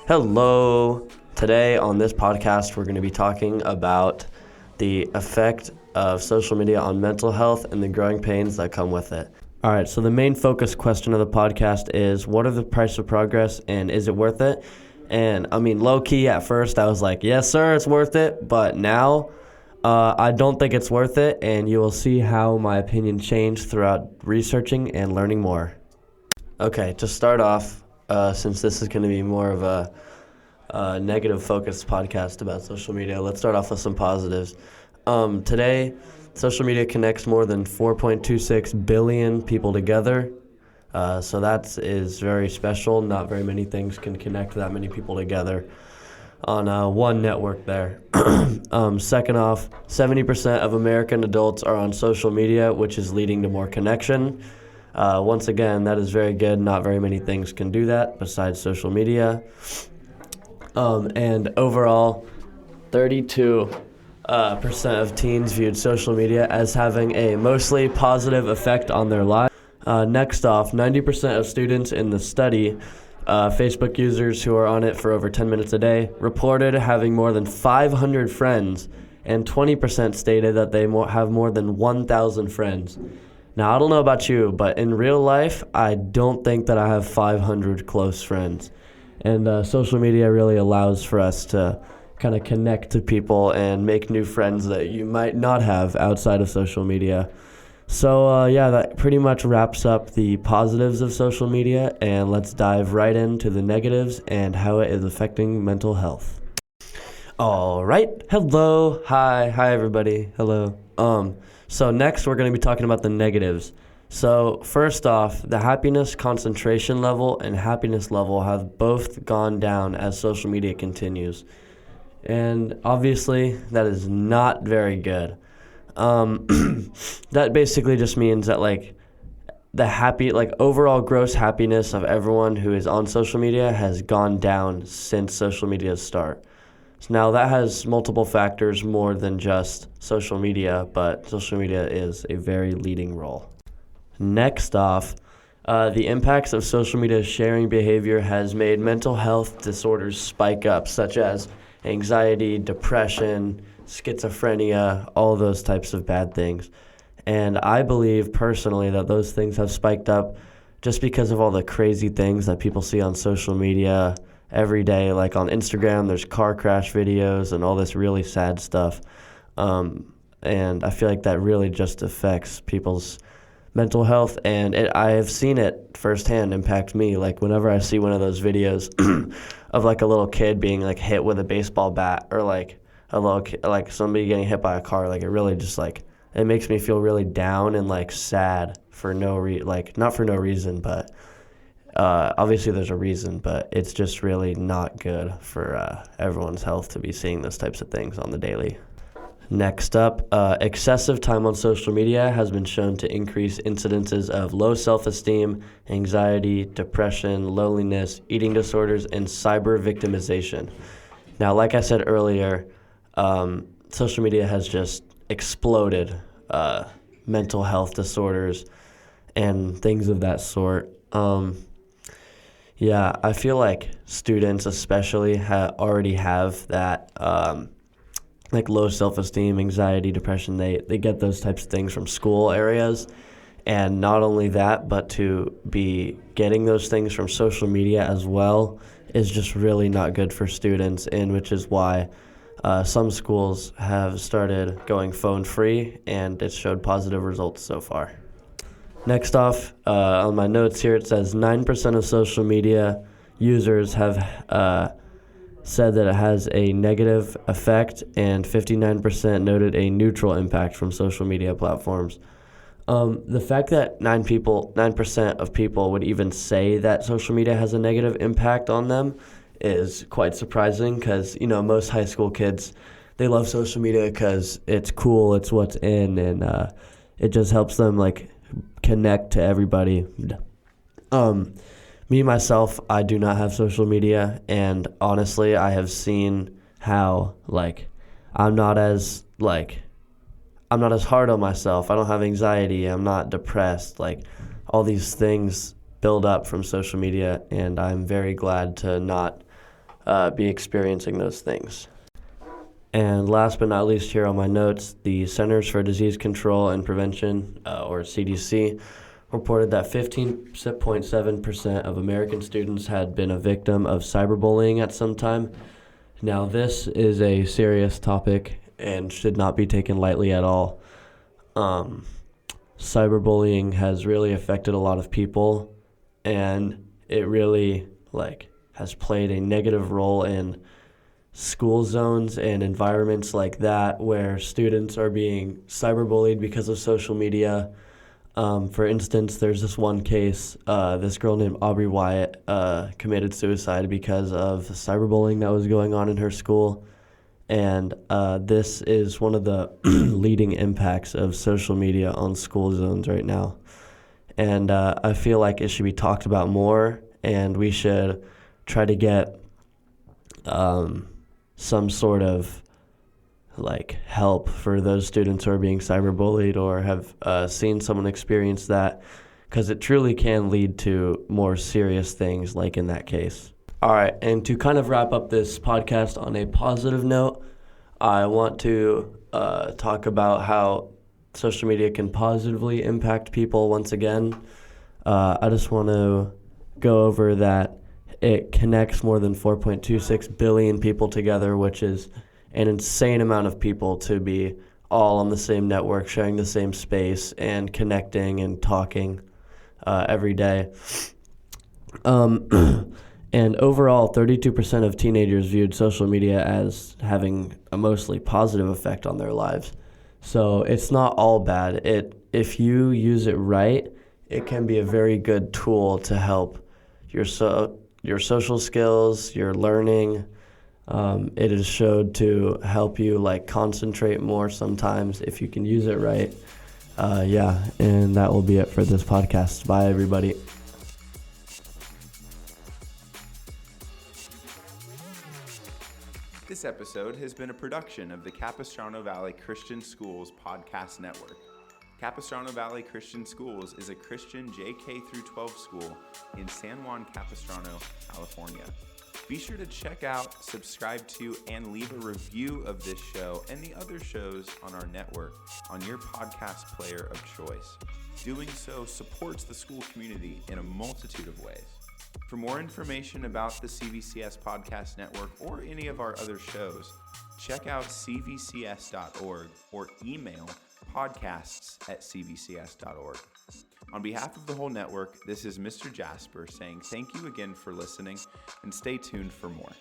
Hello. Today on this podcast, we're going to be talking about the effect of social media on mental health and the growing pains that come with it. All right, so the main focus question of the podcast is, what are the price of progress and is it worth it? And I mean, low key at first, I was like, yes, sir, it's worth it. But now I don't think it's worth it. And you will see how my opinion changed throughout researching and learning more. Okay, to start off, since this is going to be more of a negative focused podcast about social media, let's start off with some positives. Today, social media connects more than 4.26 billion people together. So that is very special. Not very many things can connect that many people together on one network there. Second off, 70% of American adults are on social media, which is leading to more connection. Once again, that is very good. Not very many things can do that besides social media. And overall, 32% of teens viewed social media as having a mostly positive effect on their lives. Next off, 90% of students in the study, Facebook users who are on it for over 10 minutes a day, reported having more than 500 friends, and 20% stated that they have more than 1,000 friends. Now, I don't know about you, but in real life, I don't think that I have 500 close friends. And social media really allows for us to kind of connect to people and make new friends that you might not have outside of social media. So, that pretty much wraps up the positives of social media, and let's dive right into the negatives and how it is affecting mental health. All right. Hello. Hi, everybody. Hello. So next we're going to be talking about the negatives. So first off, the happiness concentration level and happiness level have both gone down as social media continues. And obviously that is not very good. That basically just means that the overall gross happiness of everyone who is on social media has gone down since social media's start. So now that has multiple factors more than just social media, but social media is a very leading role. Next off, the impacts of social media sharing behavior has made mental health disorders spike up, such as anxiety, depression, schizophrenia, all those types of bad things. And I believe personally that those things have spiked up just because of all the crazy things that people see on social media every day. Like on Instagram, there's car crash videos and all this really sad stuff. And I feel like that really just affects people's mental health, and I have seen it firsthand impact me. Like whenever I see one of those videos of like a little kid being like hit with a baseball bat, or like a little kid, like somebody getting hit by a car, like it really just like it makes me feel really down and like sad for not for no reason, but obviously there's a reason, but it's just really not good for everyone's health to be seeing those types of things on the daily. Next up, excessive time on social media has been shown to increase incidences of low self-esteem, anxiety, depression, loneliness, eating disorders, and cyber victimization. Now, like I said earlier, social media has just exploded mental health disorders and things of that sort. I feel like students especially already have that like low self-esteem, anxiety, depression. They get those types of things from school areas. And not only that, but to be getting those things from social media as well is just really not good for students, and which is why some schools have started going phone-free, and it's showed positive results so far. Next off, on my notes here, it says 9% of social media users have said that it has a negative effect, and 59% noted a neutral impact from social media platforms. The fact that 9% of people would even say that social media has a negative impact on them is quite surprising, because most high school kids, they love social media because it's cool, it's what's in, and it just helps them like connect to everybody. Me, myself, I do not have social media, and honestly, I have seen how, I'm not as hard on myself. I don't have anxiety. I'm not depressed. All these things build up from social media, and I'm very glad to not be experiencing those things. And last but not least here on my notes, the Centers for Disease Control and Prevention, or CDC, reported that 15.7% of American students had been a victim of cyberbullying at some time. Now, this is a serious topic and should not be taken lightly at all. Cyberbullying has really affected a lot of people, and it really has played a negative role in school zones and environments like that where students are being cyberbullied because of social media. For instance, there's this one case, this girl named Aubrey Wyatt committed suicide because of cyberbullying that was going on in her school. And this is one of the leading impacts of social media on school zones right now. And I feel like it should be talked about more, and we should try to get some sort of help for those students who are being cyberbullied or have seen someone experience that, because it truly can lead to more serious things like in that case. All right, and to kind of wrap up this podcast on a positive note, I want to talk about how social media can positively impact people once again. I just want to go over that it connects more than 4.26 billion people together, which is an insane amount of people to be all on the same network, sharing the same space, and connecting and talking every day. And overall, 32% of teenagers viewed social media as having a mostly positive effect on their lives. So it's not all bad. If you use it right, it can be a very good tool to help your social skills, your learning. It is showed to help you concentrate more sometimes if you can use it right. And that will be it for this podcast. Bye, everybody. This episode has been a production of the Capistrano Valley Christian Schools Podcast Network. Capistrano Valley Christian Schools is a Christian JK-12 school in San Juan Capistrano, California. Be sure to check out, subscribe to, and leave a review of this show and the other shows on our network on your podcast player of choice. Doing so supports the school community in a multitude of ways. For more information about the CVCS Podcast Network or any of our other shows, check out cvcs.org or email podcasts@cvcs.org. On behalf of the whole network, this is Mr. Jasper saying thank you again for listening, and stay tuned for more.